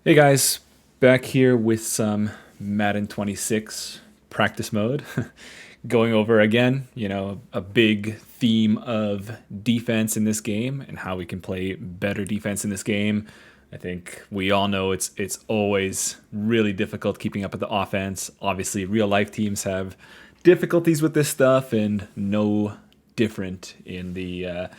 Hey guys, back here with some Madden 26 practice mode. Going over again, a big theme of defense in this game and how we can play better defense in this game. I think we all know it's always really difficult keeping up with the offense. Obviously, real life teams have difficulties with this stuff, and no different in the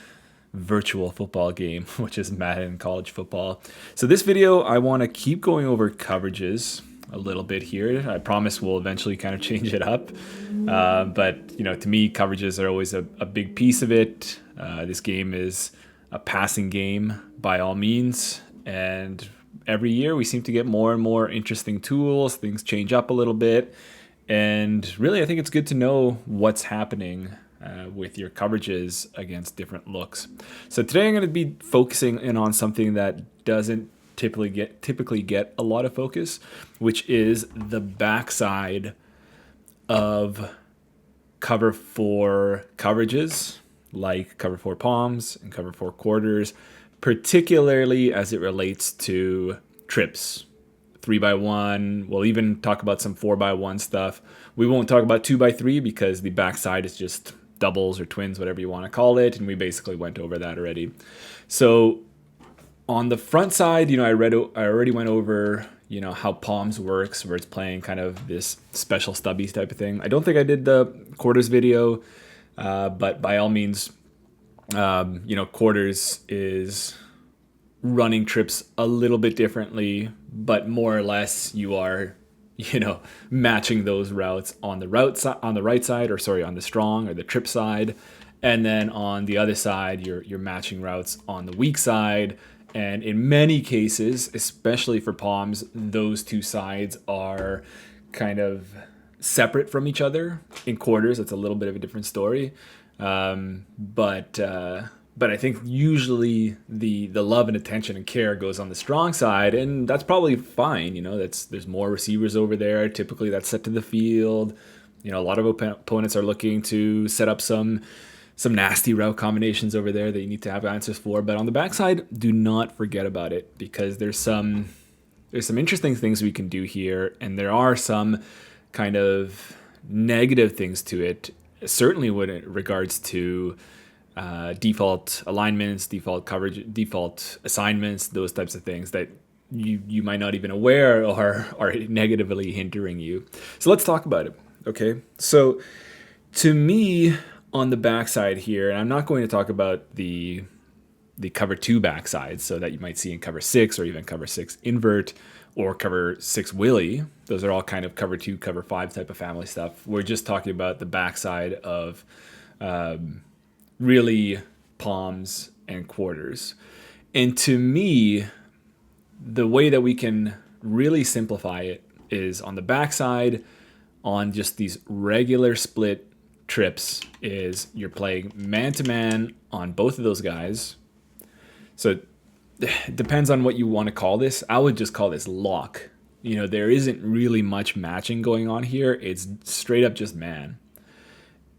virtual football game, which is Madden college football. So this video, I want to keep going over coverages a little bit here. I promise we'll eventually kind of change it up. But to me, coverages are always a big piece of it. This game is a passing game by all means, and every year we seem to get more and more interesting tools. Things change up a little bit, and really, I think it's good to know what's happening with your coverages against different looks. So today I'm going to be focusing in on something that doesn't typically get a lot of focus, which is the backside of cover four coverages, like cover four palms and cover four quarters, particularly as it relates to trips. 3x1. We'll even talk about some 4x1 stuff. We won't talk about 2x3 because the backside is just doubles or twins, whatever you want to call it, and we basically went over that already. So on the front side, I already went over how palms works, where it's playing kind of this special stubbies type of thing. I don't think I did the quarters video, but by all means, quarters is running trips a little bit differently, but more or less you are matching those routes on the right side, or sorry, on the strong or the trip side, and then on the other side you're matching routes on the weak side. And in many cases, especially for palms, those two sides are kind of separate from each other. In quarters, it's a little bit of a different story. But I think usually the love and attention and care goes on the strong side, and that's probably fine. There's more receivers over there. Typically, that's set to the field. A lot of opponents are looking to set up some nasty route combinations over there that you need to have answers for. But on the backside, do not forget about it, because there's some interesting things we can do here, and there are some kind of negative things to it. Certainly, when it regards to default alignments, default coverage, default assignments, those types of things that you might not even aware are negatively hindering you. So let's talk about it. Okay, so to me, on the backside here, and I'm not going to talk about the cover two backside, so that you might see in cover six, or even cover six invert, or cover six Willie. Those are all kind of cover two, cover five type of family stuff. We're just talking about the backside of really palms and quarters. And to me, the way that we can really simplify it is on the backside, on just these regular split trips, is you're playing man-to-man on both of those guys. So it depends on what you want to call this. I would just call this lock. There isn't really much matching going on here. It's straight up just man.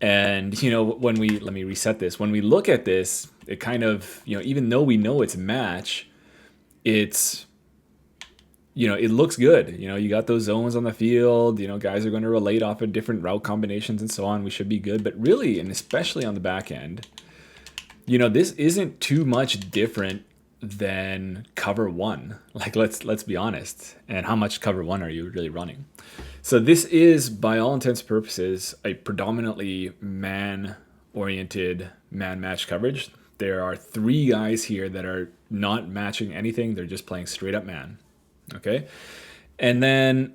And let me reset this. When we look at this, it kind of, even though we know it's match, it's it looks good. You got those zones on the field. Guys are going to relate off of different route combinations and so on. We should be good. But really, and especially on the back end, this isn't too much different than cover one. Like, let's be honest. And how much cover one are you really running? So this is, by all intents and purposes, a predominantly man-oriented man-match coverage. There are three guys here that are not matching anything. They're just playing straight up man. Okay? And then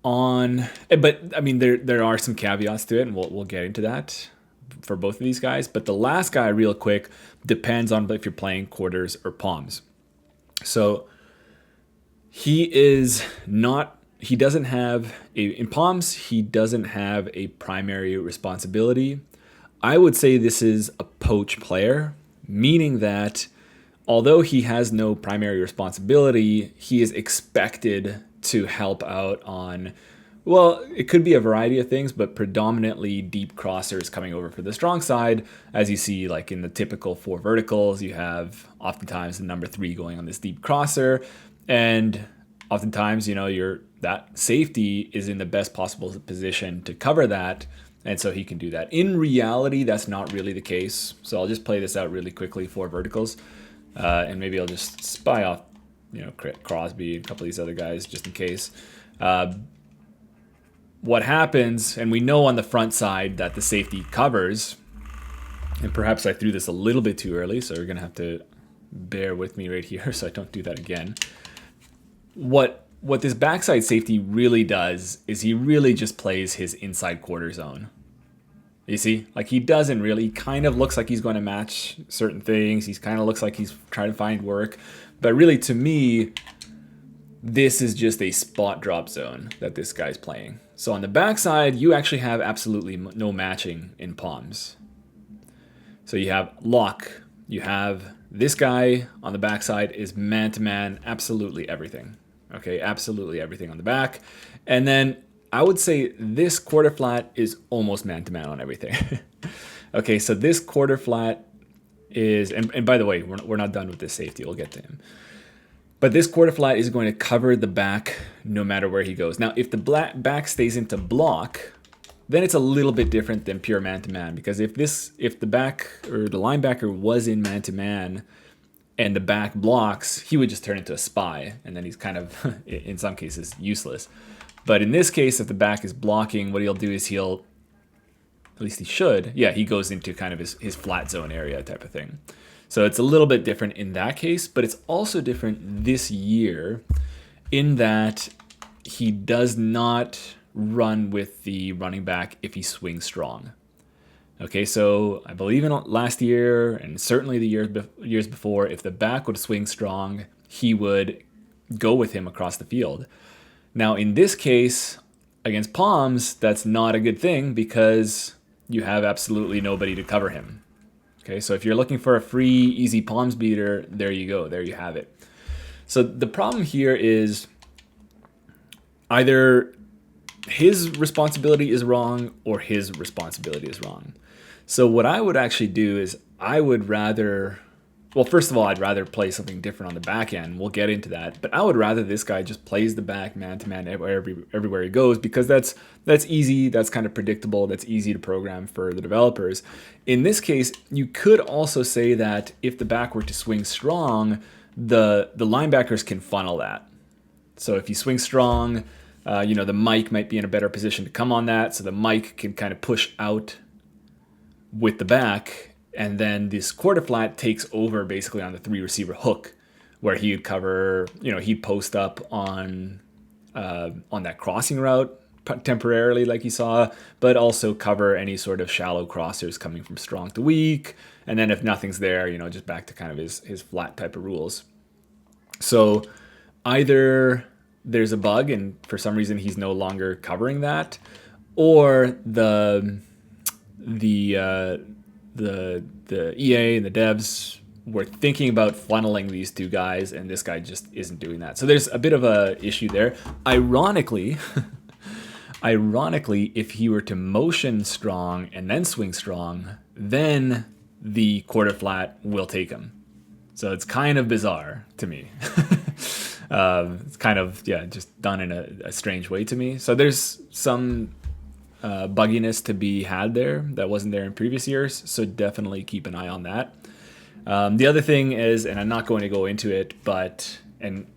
but I mean, there are some caveats to it, and we'll get into that for both of these guys. But the last guy, real quick, depends on if you're playing quarters or palms. So he doesn't have in palms, he doesn't have a primary responsibility. I would say this is a poach player, meaning that although he has no primary responsibility, he is expected to help out on, well, it could be a variety of things, but predominantly deep crossers coming over for the strong side. As you see, like in the typical four verticals, you have oftentimes the number 3 going on this deep crosser. And oftentimes, that safety is in the best possible position to cover that, and so he can do that. In reality, that's not really the case. So I'll just play this out really quickly for verticals, and maybe I'll just spy off, Crosby and a couple of these other guys just in case. What happens, and we know on the front side that the safety covers, and perhaps I threw this a little bit too early, so you're gonna have to bear with me right here so I don't do that again. What this backside safety really does is he really just plays his inside quarter zone. You see, like he kind of looks like he's going to match certain things. He kind of looks like he's trying to find work. But really, to me, this is just a spot drop zone that this guy's playing. So on the backside, you actually have absolutely no matching in palms. So you have lock. You have this guy on the backside is man-to-man, absolutely everything. Okay, absolutely everything on the back. And then I would say this quarter flat is almost man-to-man on everything. Okay, so this quarter flat is, and by the way, we're not done with this safety. We'll get to him. But this quarter flat is going to cover the back no matter where he goes. Now, if the back stays into block, then it's a little bit different than pure man-to-man, because if the back or the linebacker was in man-to-man and the back blocks, he would just turn into a spy, and then he's kind of, in some cases, useless. But in this case, if the back is blocking, what he'll do is at least he should, he goes into kind of his flat zone area type of thing. So it's a little bit different in that case, but it's also different this year in that he does not run with the running back if he swings strong. Okay, so I believe in last year and certainly the years before, if the back would swing strong, he would go with him across the field. Now, in this case, against Palms, that's not a good thing because you have absolutely nobody to cover him. Okay, so if you're looking for a free, easy Palms beater, there you go. There you have it. So the problem here is either his responsibility is wrong or his responsibility is wrong. So what I would actually do is first of all, I'd rather play something different on the back end. We'll get into that. But I would rather this guy just plays the back man-to-man everywhere he goes, because that's easy, that's kind of predictable, that's easy to program for the developers. In this case, you could also say that if the back were to swing strong, the linebackers can funnel that. So if you swing strong, the Mike might be in a better position to come on that, so the Mike can kind of push out with the back, and then this quarter flat takes over basically on the 3 receiver hook, where he would cover, he'd post up on that crossing route temporarily like you saw, but also cover any sort of shallow crossers coming from strong to weak, and then if nothing's there, just back to kind of his flat type of rules. So either there's a bug and for some reason he's no longer covering that, or the EA and the devs were thinking about funneling these two guys, and this guy just isn't doing that. So there's a bit of a issue there. Ironically, if he were to motion strong and then swing strong, then the quarter flat will take him. So it's kind of bizarre to me. It's kind of, just done in a strange way to me. So there's some bugginess to be had there that wasn't there in previous years, so definitely keep an eye on that. The other thing is, and I'm not going to go into it, but and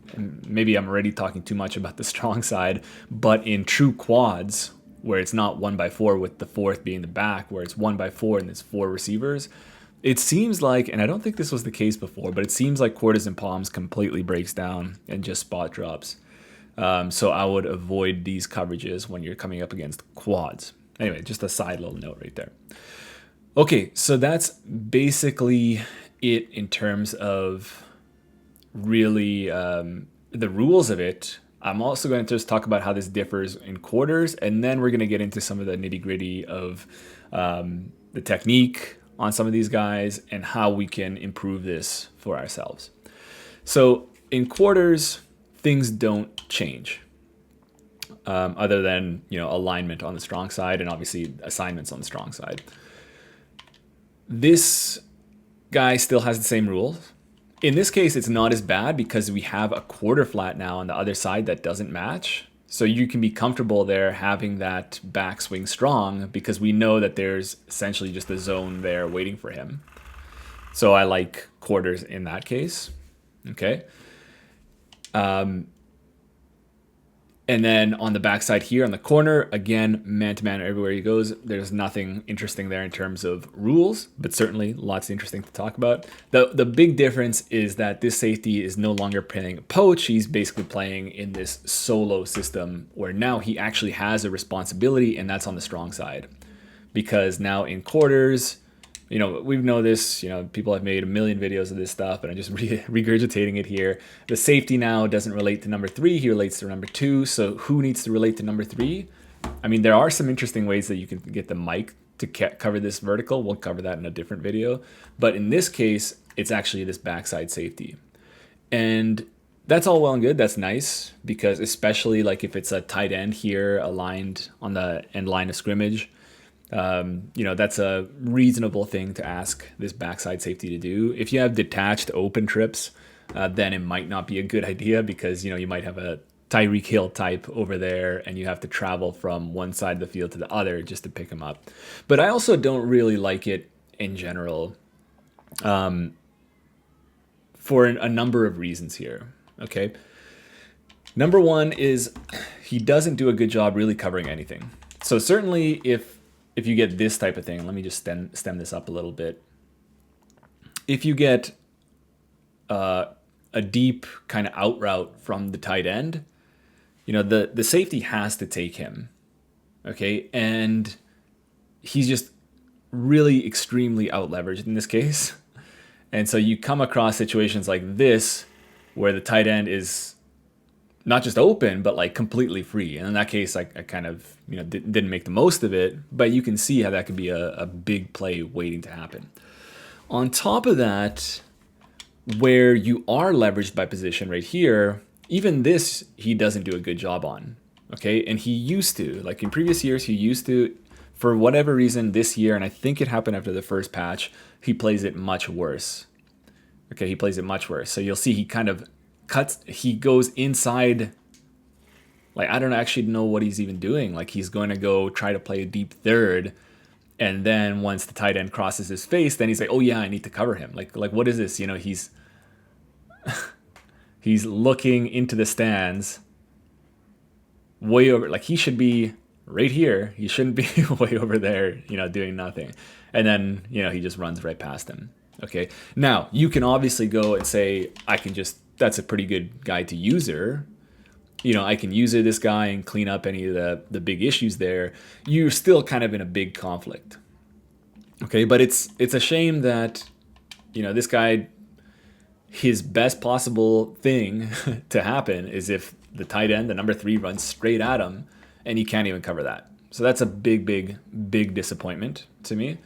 maybe I'm already talking too much about the strong side, but in true quads, where it's not 1x4 with the fourth being the back, where it's 1x4 and there's 4 receivers, it seems like, and I don't think this was the case before, but it seems like quarters and palms completely breaks down and just spot drops. So I would avoid these coverages when you're coming up against quads. Anyway, just a side little note right there. Okay, so that's basically it in terms of really the rules of it. I'm also going to just talk about how this differs in quarters, and then we're going to get into some of the nitty-gritty of the technique on some of these guys and how we can improve this for ourselves. So in quarters, things don't change other than alignment on the strong side and obviously assignments on the strong side. This guy still has the same rules. In this case, it's not as bad because we have a quarter flat now on the other side that doesn't match. So you can be comfortable there having that backswing strong because we know that there's essentially just a zone there waiting for him. So I like quarters in that case. Okay. And then on the backside here on the corner, again, man-to-man everywhere he goes. There's nothing interesting there in terms of rules, but certainly lots interesting to talk about. The big difference is that this safety is no longer playing a poach. He's basically playing in this solo system where now he actually has a responsibility, and that's on the strong side. Because now in quarters, we've known this, people have made a million videos of this stuff, but I'm just regurgitating it here. The safety now doesn't relate to number 3, he relates to number 2. So who needs to relate to number 3? I mean, there are some interesting ways that you can get the mic to cover this vertical. We'll cover that in a different video. But in this case, it's actually this backside safety. And that's all well and good. That's nice because especially like if it's a tight end here aligned on the end line of scrimmage, that's a reasonable thing to ask this backside safety to do. If you have detached open trips, then it might not be a good idea because, you might have a Tyreek Hill type over there and you have to travel from one side of the field to the other just to pick him up. But I also don't really like it in general for a number of reasons here. Okay. Number one is he doesn't do a good job really covering anything. So certainly if you get this type of thing, let me just stem this up a little bit. If you get a deep kind of out route from the tight end, the safety has to take him. Okay. And he's just really extremely out leveraged in this case. And so you come across situations like this where the tight end is not just open, but like completely free. And in that case, I kind of, didn't make the most of it, but you can see how that could be a big play waiting to happen. On top of that, where you are leveraged by position right here, even this, he doesn't do a good job on. Okay. And he used to, like in previous years, for whatever reason this year, and I think it happened after the first patch, he plays it much worse. Okay. He plays it much worse. So you'll see he kind of he goes inside. Like, I don't actually know what he's even doing. Like, he's going to go try to play a deep third. And then once the tight end crosses his face, then he's like, oh yeah, I need to cover him. Like what is this? He's, he's looking into the stands way over, like he should be right here. He shouldn't be way over there, doing nothing. And then, he just runs right past him. Okay. Now you can obviously go and say, that's a pretty good guy to user. I can user this guy and clean up any of the big issues there. You're still kind of in a big conflict. Okay, but it's a shame that, this guy, his best possible thing to happen is if the tight end, the number 3, runs straight at him and he can't even cover that. So that's a big, big, big disappointment to me.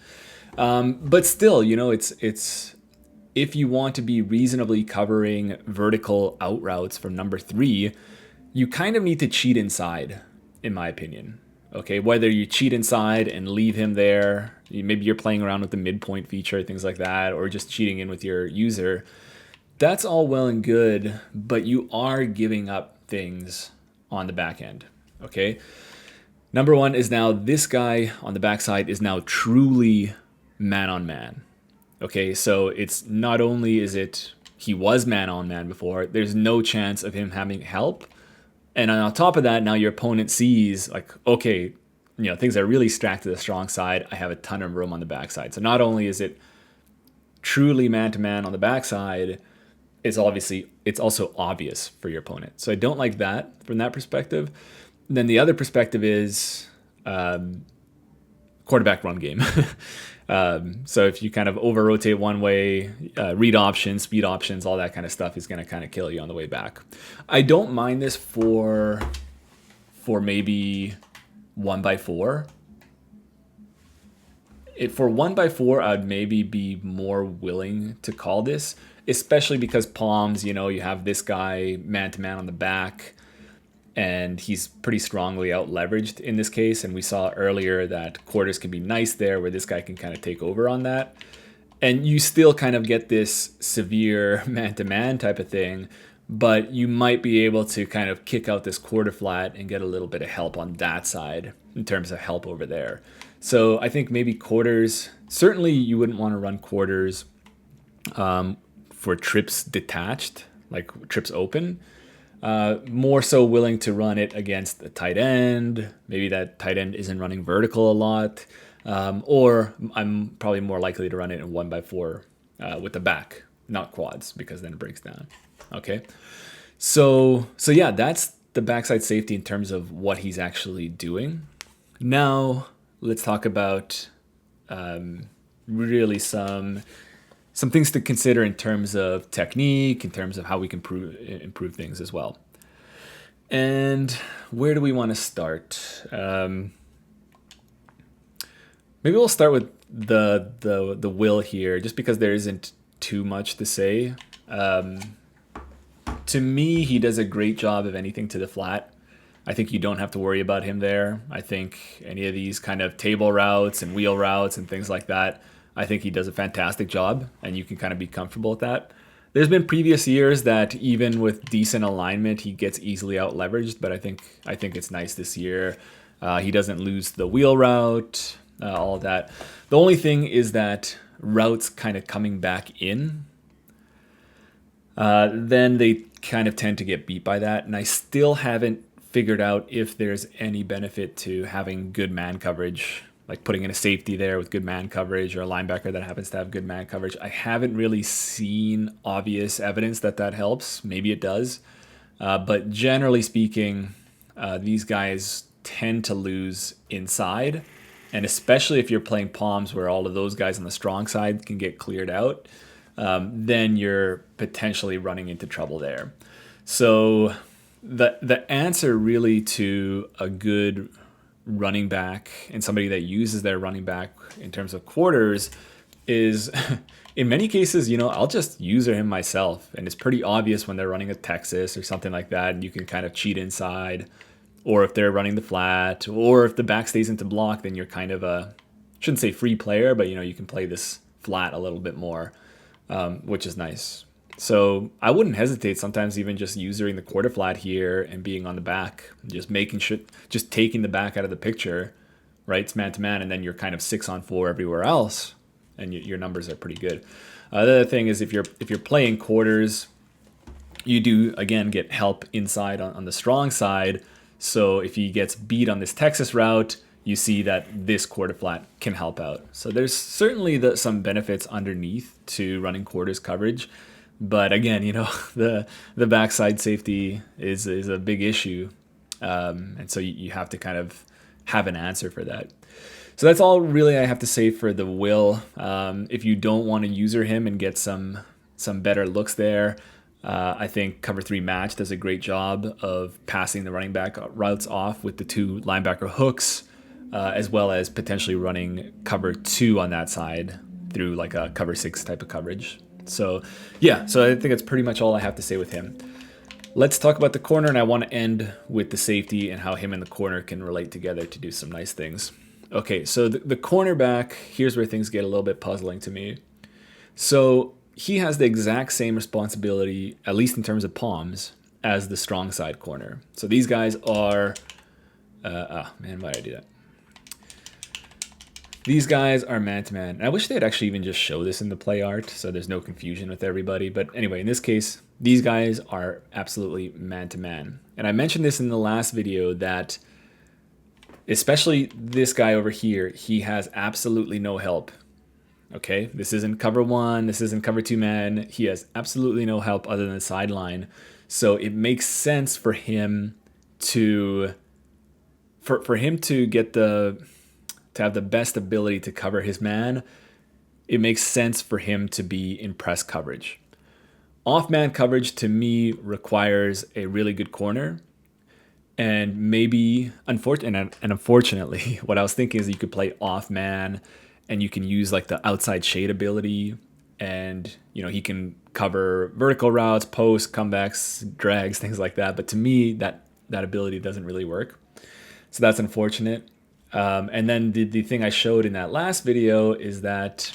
But still, it's if you want to be reasonably covering vertical out routes from number 3, you kind of need to cheat inside, in my opinion. Okay, whether you cheat inside and leave him there, maybe you're playing around with the midpoint feature, things like that, or just cheating in with your user. That's all well and good, but you are giving up things on the back end. Okay, number 1 is now this guy on the backside is now truly man on man. Okay, so it's not only is it he was man on man before, there's no chance of him having help. And on top of that, now your opponent sees like, okay, things are really stacked to the strong side. I have a ton of room on the backside. So not only is it truly man-to-man on the backside, it's also obvious for your opponent. So I don't like that from that perspective. And then the other perspective is quarterback run game. So if you kind of over-rotate one way, read options, speed options, all that kind of stuff is going to kind of kill you on the way back. I don't mind this for maybe 1x4. For 1x4, I'd maybe be more willing to call this, especially because palms, you have this guy man-to-man on the back, and he's pretty strongly out leveraged in this case. And we saw earlier that quarters can be nice there where this guy can kind of take over on that. And you still kind of get this severe man-to-man type of thing, but you might be able to kind of kick out this quarter flat and get a little bit of help on that side in terms of help over there. So I think maybe quarters, certainly you wouldn't want to run quarters for trips detached, like trips open. More so willing to run it against a tight end. Maybe that tight end isn't running vertical a lot. Or I'm probably more likely to run it in 1x4 with the back, not quads, because then it breaks down. Okay. So yeah, that's the backside safety in terms of what he's actually doing. Now let's talk about really some things to consider in terms of technique, in terms of how we can improve things as well. And where do we want to start? Maybe we'll start with the will here, just because there isn't too much to say. To me, he does a great job of anything to the flat. I think you don't have to worry about him there. I think any of these kind of table routes and wheel routes and things like that, I think he does a fantastic job, and you can kind of be comfortable with that. There's been previous years that even with decent alignment, he gets easily out leveraged, but I think it's nice this year. He doesn't lose the wheel route, all of that. The only thing is that routes kind of coming back in, then they kind of tend to get beat by that. And I still haven't figured out if there's any benefit to having good man coverage, like putting in a safety there with good man coverage, or a linebacker that happens to have good man coverage. I haven't really seen obvious evidence that helps. Maybe it does. But generally speaking, these guys tend to lose inside. And especially if you're playing palms where all of those guys on the strong side can get cleared out, then you're potentially running into trouble there. So the answer really to a good running back and somebody that uses their running back in terms of quarters is in many cases, I'll just user him myself. And it's pretty obvious when they're running a Texas or something like that, and you can kind of cheat inside. Or if they're running the flat, or if the back stays into block, then you're kind of a, shouldn't say free player, but you can play this flat a little bit more, which is nice. So I wouldn't hesitate sometimes even just using the quarter flat here and being on the back, just making sure, just taking the back out of the picture, right? It's man to man, and then you're kind of 6-on-4 everywhere else, and your numbers are pretty good. The other thing is if you're playing quarters, you do again get help inside on the strong side. So if he gets beat on this Texas route, you see that this quarter flat can help out. So there's certainly some benefits underneath to running quarters coverage. But again, the backside safety is a big issue. And so you have to kind of have an answer for that. So that's all really I have to say for the will. If you don't want to user him and get some better looks there, I think cover 3 match does a great job of passing the running back routes off with the 2 linebacker hooks, as well as potentially running cover 2 on that side through like a cover 6 type of coverage. So yeah, so I think that's pretty much all I have to say with him. Let's talk about the corner, and I want to end with the safety and how him and the corner can relate together to do some nice things. Okay, so the cornerback, here's where things get a little bit puzzling to me. So he has the exact same responsibility, at least in terms of palms, as the strong side corner. So these guys are, why did I do that? These guys are man-to-man. I wish they'd actually even just show this in the play art so there's no confusion with everybody. But anyway, in this case, these guys are absolutely man-to-man. And I mentioned this in the last video that especially this guy over here, he has absolutely no help. Okay, this isn't cover 1, this isn't cover 2 man. He has absolutely no help other than the sideline. So it makes sense for him to get to have the best ability to cover his man. It makes sense for him to be in press coverage. Off man coverage to me requires a really good corner. And maybe, unfortunately, what I was thinking is you could play off man and you can use like the outside shade ability, and he can cover vertical routes, posts, comebacks, drags, things like that. But to me, that ability doesn't really work. So that's unfortunate. And then the thing I showed in that last video is that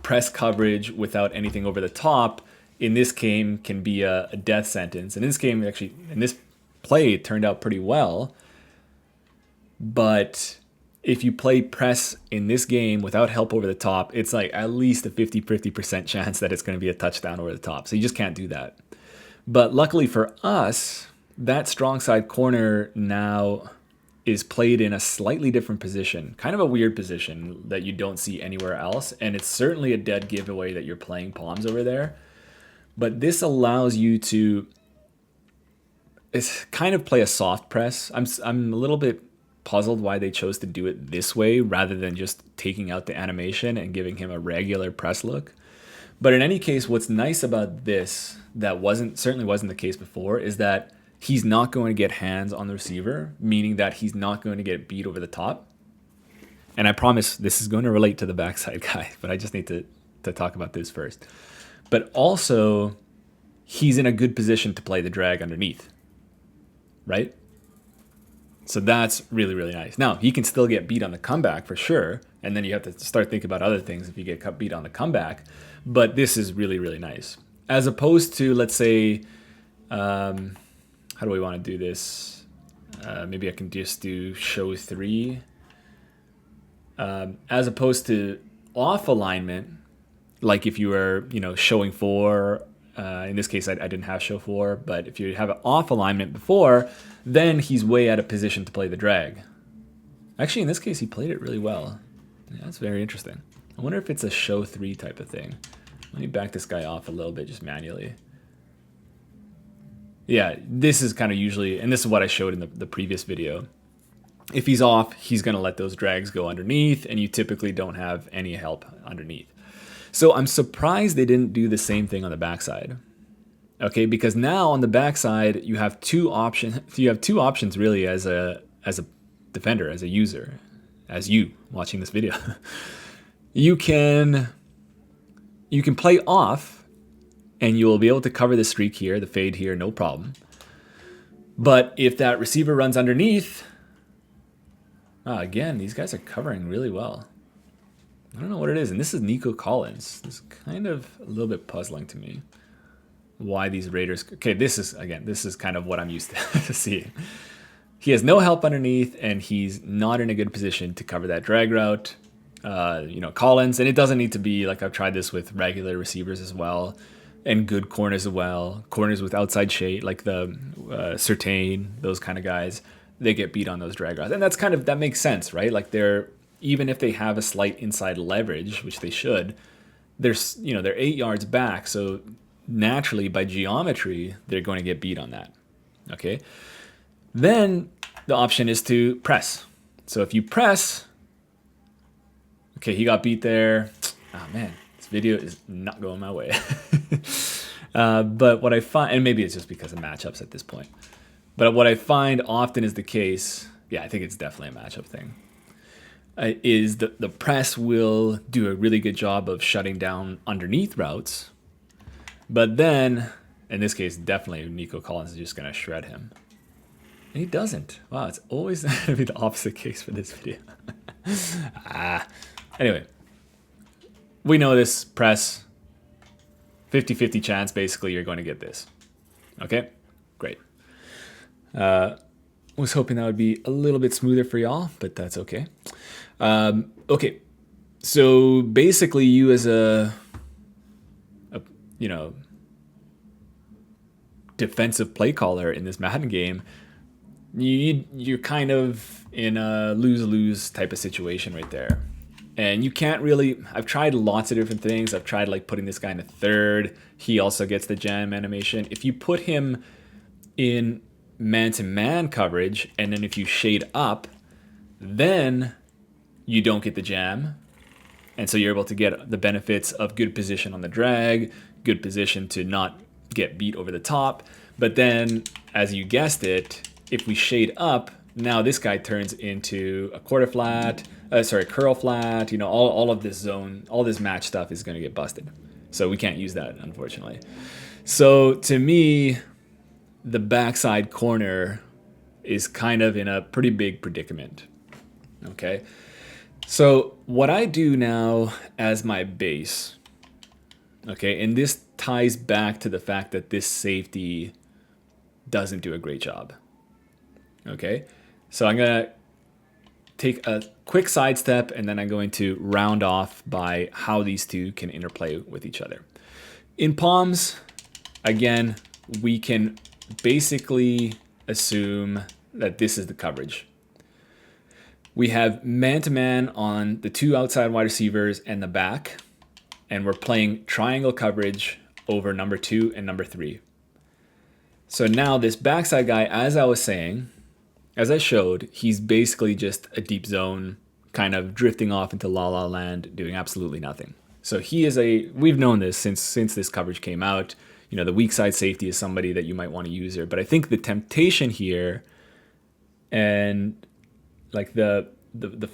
press coverage without anything over the top in this game can be a death sentence. And in this game, actually, in this play, it turned out pretty well. But if you play press in this game without help over the top, it's like at least a 50% chance that it's going to be a touchdown over the top. So you just can't do that. But luckily for us, that strong side corner now is played in a slightly different position, kind of a weird position that you don't see anywhere else. And it's certainly a dead giveaway that you're playing palms over there. But this allows you to kind of play a soft press. I'm a little bit puzzled why they chose to do it this way rather than just taking out the animation and giving him a regular press look. But in any case, what's nice about this that certainly wasn't the case before is that he's not going to get hands on the receiver, meaning that he's not going to get beat over the top. And I promise this is going to relate to the backside guy, but I just need to talk about this first. But also, he's in a good position to play the drag underneath, right? So that's really, really nice. Now, he can still get beat on the comeback for sure, and then you have to start thinking about other things if you get beat on the comeback. But this is really, really nice. As opposed to, let's say, how do we want to do this? Maybe I can just do show 3. As opposed to off alignment, like if you were, showing 4. In this case, I didn't have show 4, but if you have an off alignment before, then he's way out of position to play the drag. Actually, in this case, he played it really well. Yeah, that's very interesting. I wonder if it's a show 3 type of thing. Let me back this guy off a little bit, just manually. Yeah, this is kind of usually, and this is what I showed in the previous video. If he's off, he's going to let those drags go underneath, and you typically don't have any help underneath. So I'm surprised they didn't do the same thing on the backside. Okay, because now on the backside, you have two options. You have two options really as a defender, as a user, as you watching this video. You can play off, and you will be able to cover the streak here, the fade here, no problem. But if that receiver runs underneath, again, these guys are covering really well. I don't know what it is, and this is Nico Collins. This is kind of a little bit puzzling to me. Why these Raiders? Okay, this is kind of what I'm used to seeing. He has no help underneath, and he's not in a good position to cover that drag route. Collins, and it doesn't need to be like I've tried this with regular receivers as well, and good corners as well. Corners with outside shade, like the Surtain, those kind of guys, they get beat on those drag routes, and that makes sense, right? Like even if they have a slight inside leverage, which they should, they're 8 yards back, so naturally by geometry they're going to get beat on that. Okay, then the option is to press. So if you press, okay, he got beat there. Oh man, this video is not going my way. But what I find, and maybe it's just because of matchups at this point, but what I find often is the case, I think it's definitely a matchup thing, is the press will do a really good job of shutting down underneath routes. But then, in this case, definitely Nico Collins is just going to shred him. And he doesn't. Wow, it's always going to be the opposite case for this video. Anyway, we know this press, 50-50 chance, basically, you're going to get this. Okay, great. Was hoping that would be a little bit smoother for y'all, but that's okay. Okay, so basically you as a defensive play caller in this Madden game, you're kind of in a lose-lose type of situation right there. And you can't really, I've tried lots of different things. I've tried like putting this guy in a third. He also gets the jam animation. If you put him in man-to-man coverage, and then if you shade up, then you don't get the jam. And so you're able to get the benefits of good position on the drag, good position to not get beat over the top. But then, as you guessed it, if we shade up, now this guy turns into a curl flat, all of this zone, all this match stuff is going to get busted. So we can't use that, unfortunately. So to me, the backside corner is kind of in a pretty big predicament. Okay. So what I do now as my base, okay, and this ties back to the fact that this safety doesn't do a great job. Okay, so I'm gonna take a quick sidestep and then I'm going to round off by how these two can interplay with each other. In palms, again, we can basically assume that this is the coverage. We have man-to-man on the two outside wide receivers and the back, and we're playing triangle coverage over number 2 and number 3. So now this backside guy, as I was saying, as I showed, he's basically just a deep zone, kind of drifting off into la la land, doing absolutely nothing. So he is we've known this since this coverage came out. You know, the weak side safety is somebody that you might want to use here. But I think the temptation here, and like the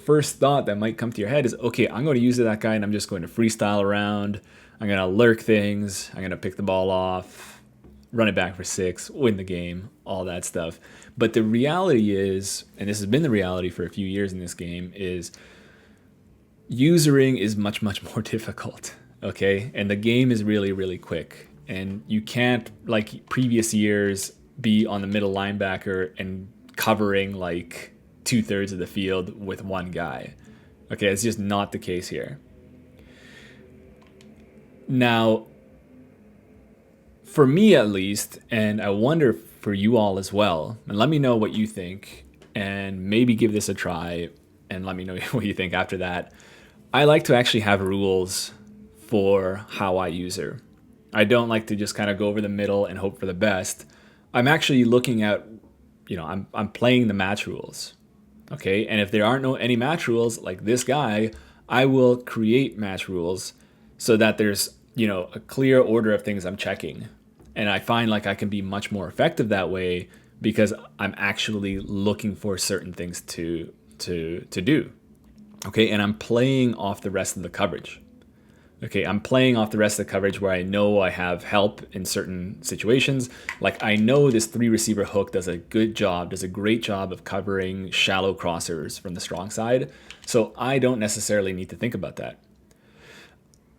first thought that might come to your head is, okay, I'm going to use that guy and I'm just going to freestyle around. I'm going to lurk things. I'm going to pick the ball off, run it back for 6, win the game, all that stuff. But the reality is, and this has been the reality for a few years in this game, is usering is much, much more difficult, okay? And the game is really, really quick. And you can't, like previous years, be on the middle linebacker and covering like 2/3 of the field with one guy. Okay, it's just not the case here. Now, for me at least, and I wonder for you all as well, and let me know what you think, and maybe give this a try, and let me know what you think after that. I like to actually have rules for how I use her. I don't like to just kind of go over the middle and hope for the best. I'm actually looking at, I'm playing the match rules. Okay, and if there aren't any match rules like this guy, I will create match rules so that there's, a clear order of things I'm checking. And I find like I can be much more effective that way because I'm actually looking for certain things to do. Okay, and I'm playing off the rest of the coverage. Okay, I'm playing off the rest of the coverage where I know I have help in certain situations. Like I know this 3 receiver hook does a great job of covering shallow crossers from the strong side. So I don't necessarily need to think about that.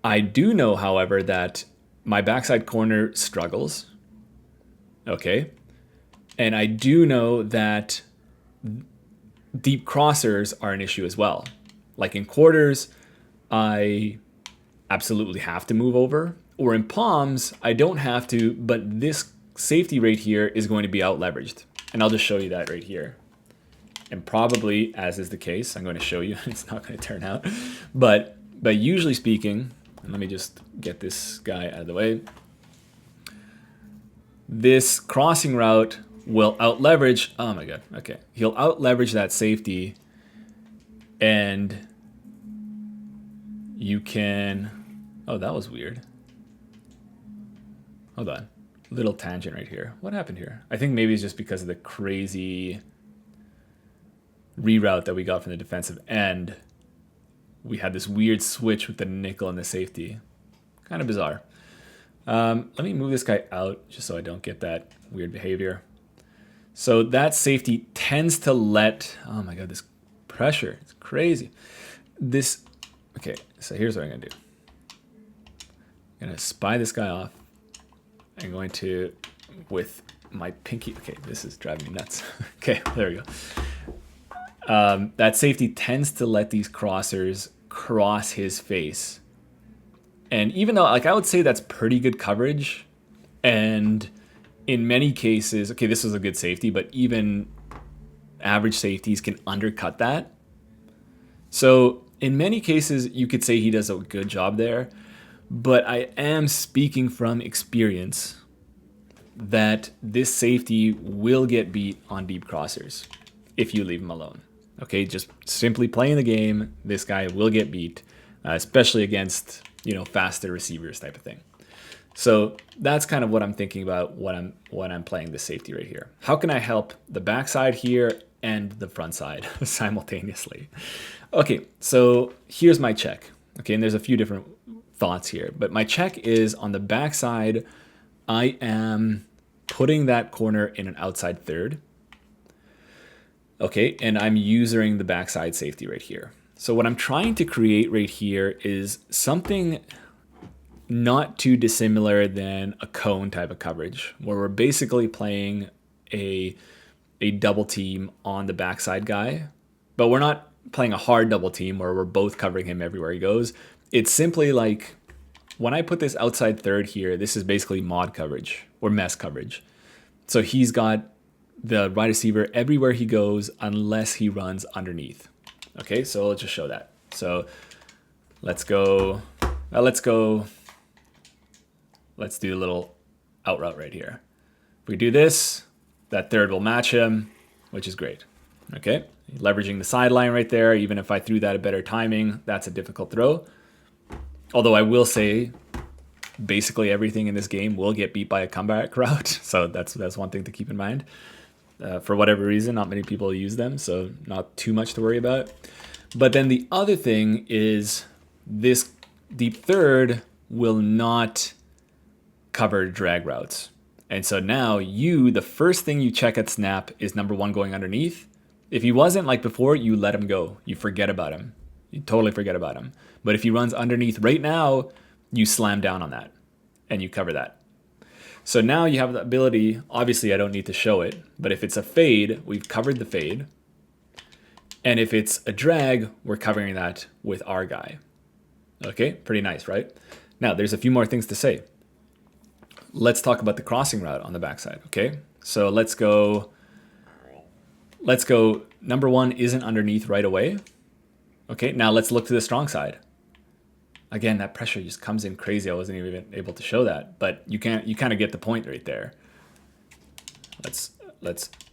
I do know, however, that my backside corner struggles. Okay, and I do know that deep crossers are an issue as well. Like in quarters, I absolutely have to move over, or in palms, I don't have to, but this safety right here is going to be out leveraged. And I'll just show you that right here. And probably, as is the case, I'm going to show you, it's not going to turn out, but usually speaking, and let me just get this guy out of the way. This crossing route will out leverage, oh my God, okay. He'll out leverage that safety, and you can, oh, that was weird. Hold on. Little tangent right here. What happened here? I think maybe it's just because of the crazy reroute that we got from the defensive end. We had this weird switch with the nickel and the safety. Kind of bizarre. Let me move this guy out just so I don't get that weird behavior. So that safety tends to let, oh my God, this pressure, it's crazy. Okay, so here's what I'm gonna do. I'm gonna spy this guy off. I'm going to, with my pinky, okay, this is driving me nuts. Okay, there we go. That safety tends to let these crossers cross his face. And even though, like, I would say that's pretty good coverage, and in many cases, okay, this was a good safety, but even average safeties can undercut that. So in many cases, you could say he does a good job there, but I am speaking from experience that this safety will get beat on deep crossers if you leave him alone. Okay, just simply playing the game, this guy will get beat, especially against, faster receivers type of thing. So that's kind of what I'm thinking about when I'm playing this safety right here. How can I help the backside here and the front side simultaneously? Okay, so here's my check. Okay, and there's a few different thoughts here, but my check is on the backside. I am putting that corner in an outside third. Okay, and I'm using the backside safety right here. So what I'm trying to create right here is something not too dissimilar than a cone type of coverage, where we're basically playing a double team on the backside guy, but we're not playing a hard double team where we're both covering him everywhere he goes. It's simply like when I put this outside third here, this is basically mod coverage or mess coverage. So he's got the wide receiver everywhere he goes unless he runs underneath. Okay, so let's just show that. So let's go, let's do a little out route right here. If we do this, that third will match him, which is great. Okay, leveraging the sideline right there. Even if I threw that at better timing, that's a difficult throw. Although I will say, basically everything in this game will get beat by a comeback route. So that's one thing to keep in mind. For whatever reason, not many people use them, so not too much to worry about. But then the other thing is this deep third will not cover drag routes. And so now the first thing you check at snap is number one going underneath. If he wasn't like before, you let him go. You forget about him. You totally forget about him. But if he runs underneath right now, you slam down on that and you cover that. So now you have the ability, obviously I don't need to show it, but if it's a fade, we've covered the fade. And if it's a drag, we're covering that with our guy. Okay, pretty nice, right? Now there's a few more things to say. Let's talk about the crossing route on the backside, okay? So let's go, number one isn't underneath right away. Okay, now let's look to the strong side. Again, that pressure just comes in crazy. I wasn't even able to show that, but you kind of get the point right there. Let's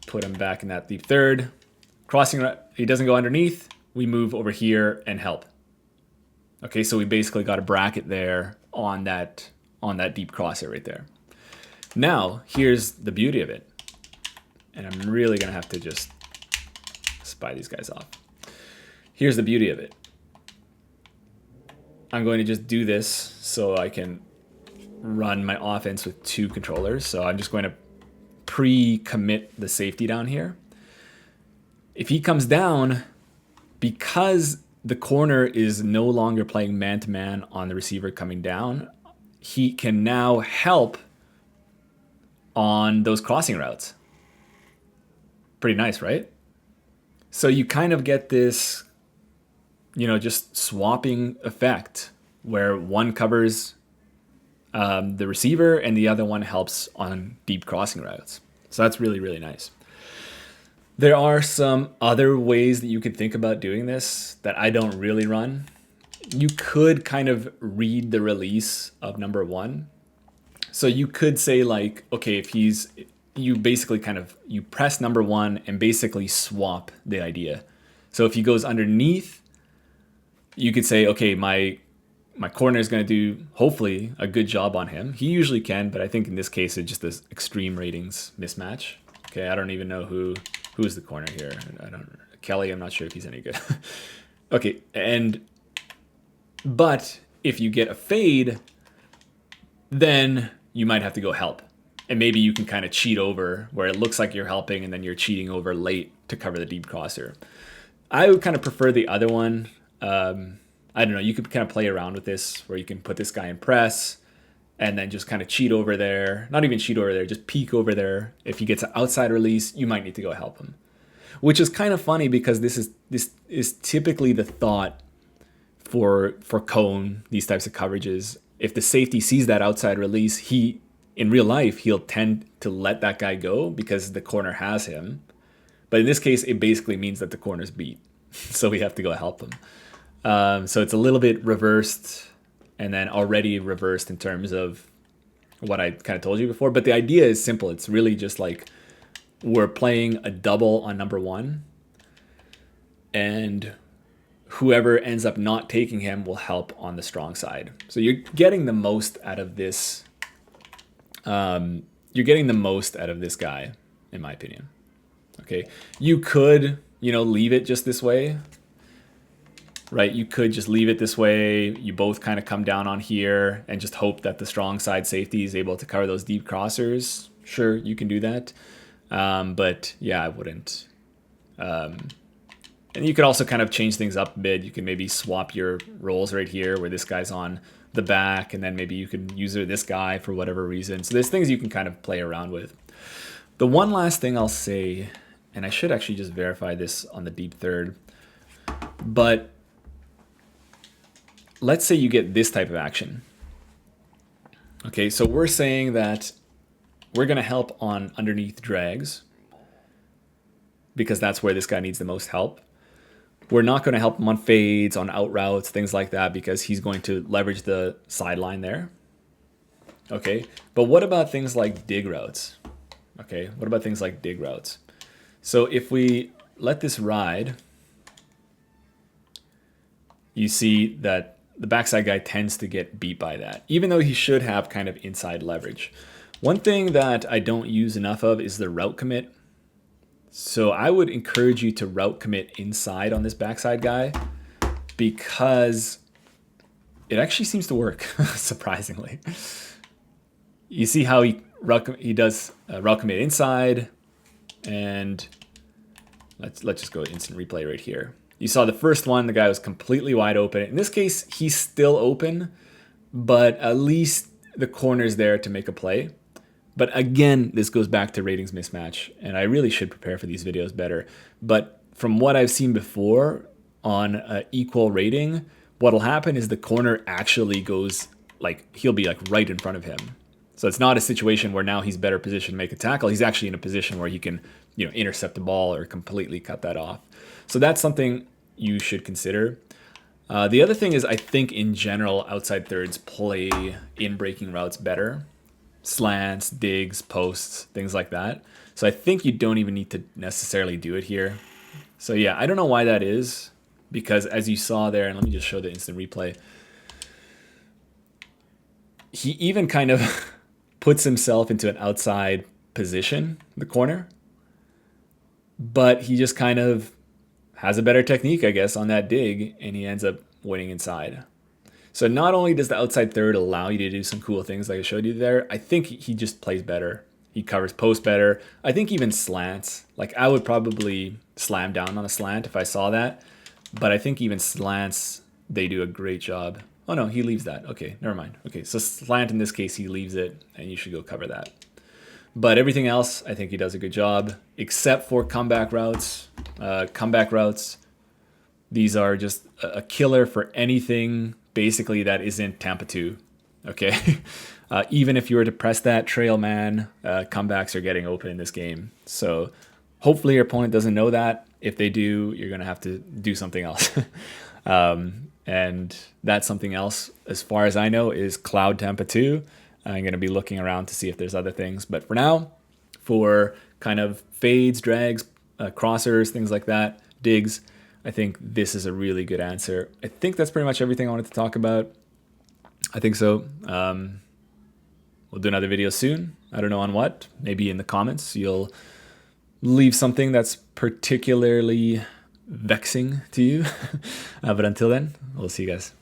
put him back in that deep third. Crossing, he doesn't go underneath. We move over here and help. Okay, so we basically got a bracket there on that deep crosser right there. Now, here's the beauty of it. And I'm really gonna have to just spy these guys off. Here's the beauty of it. I'm going to just do this so I can run my offense with two controllers. So I'm just going to pre-commit the safety down here. If he comes down, because the corner is no longer playing man-to-man on the receiver coming down, he can now help on those crossing routes. Pretty nice, right? So you kind of get this, just swapping effect where one covers the receiver and the other one helps on deep crossing routes. So that's really, really nice. There are some other ways that you could think about doing this that I don't really run. You could kind of read the release of number one. So you could say like, okay, you press number one and basically swap the idea. So if he goes underneath, you could say, okay, my corner is going to do hopefully a good job on him. He usually can, but I think in this case it's just this extreme ratings mismatch. Okay, I don't even know who's the corner here. Kelly, I'm not sure if he's any good. Okay, but if you get a fade, then you might have to go help. And maybe you can kind of cheat over where it looks like you're helping and then you're cheating over late to cover the deep crosser. I would kind of prefer the other one. I don't know, you could kind of play around with this where you can put this guy in press and then just kind of cheat over there. Not even cheat over there, just peek over there. If he gets an outside release, you might need to go help him. Which is kind of funny because this is typically the thought for cone, these types of coverages. If the safety sees that outside release, in real life, he'll tend to let that guy go because the corner has him. But in this case, it basically means that the corner's beat. So we have to go help him. So it's a little bit reversed and then already reversed in terms of what I kind of told you before. But the idea is simple. It's really just like we're playing a double on number one and whoever ends up not taking him will help on the strong side. So you're getting the most out of this. You're getting the most out of this guy, in my opinion. Okay, you could, leave it just this way, right? You could just leave it this way. You both kind of come down on here and just hope that the strong side safety is able to cover those deep crossers. Sure, you can do that. But yeah, I wouldn't. And And you could also kind of change things up a bit. You can maybe swap your roles right here where this guy's on the back, and then maybe you can use this guy for whatever reason. So there's things you can kind of play around with. The one last thing I'll say, and I should actually just verify this on the deep third, but let's say you get this type of action. Okay, so we're saying that we're going to help on underneath drags because that's where this guy needs the most help. We're not going to help him on fades, on out routes, things like that, because he's going to leverage the sideline there. Okay, but what about things like dig routes? Okay, what about things like dig routes? So if we let this ride, you see that the backside guy tends to get beat by that, even though he should have kind of inside leverage. One thing that I don't use enough of is the route commit. So I would encourage you to route commit inside on this backside guy because it actually seems to work, surprisingly. You see how he does route commit inside, and let's just go instant replay right here. You saw the first one, the guy was completely wide open. In this case, he's still open, but at least the corner's there to make a play. But again, this goes back to ratings mismatch, and I really should prepare for these videos better. But from what I've seen before on equal rating, what'll happen is the corner actually goes, like, he'll be like right in front of him. So it's not a situation where now he's better positioned to make a tackle. He's actually in a position where he can, intercept the ball or completely cut that off. So that's something you should consider. The other thing is, I think in general, outside thirds play in breaking routes better. Slants, digs, posts, things like that. So I think you don't even need to necessarily do it here. So yeah, I don't know why that is, because as you saw there, and let me just show the instant replay, he even kind of puts himself into an outside position, the corner, but he just kind of has a better technique, I guess, on that dig, and he ends up winning inside. So not only does the outside third allow you to do some cool things like I showed you there, I think he just plays better. He covers post better. I think even slants, like I would probably slam down on a slant if I saw that, but I think even slants, they do a great job. Oh no, he leaves that. Okay, never mind. Okay, so slant in this case, he leaves it, and you should go cover that. But everything else, I think he does a good job, except for comeback routes. These are just a killer for anything basically that isn't Tampa 2. Okay, even if you were to press that trail man, comebacks are getting open in this game. So hopefully your opponent doesn't know that. If they do, you're going to have to do something else. And that something else, as far as I know, is Cloud Tampa 2. I'm going to be looking around to see if there's other things. But for now, for kind of fades, drags, crossers, things like that, digs, I think this is a really good answer. I think that's pretty much everything I wanted to talk about. I think so. We'll do another video soon. I don't know on what. Maybe in the comments you'll leave something that's particularly vexing to you. But until then, we'll see you guys.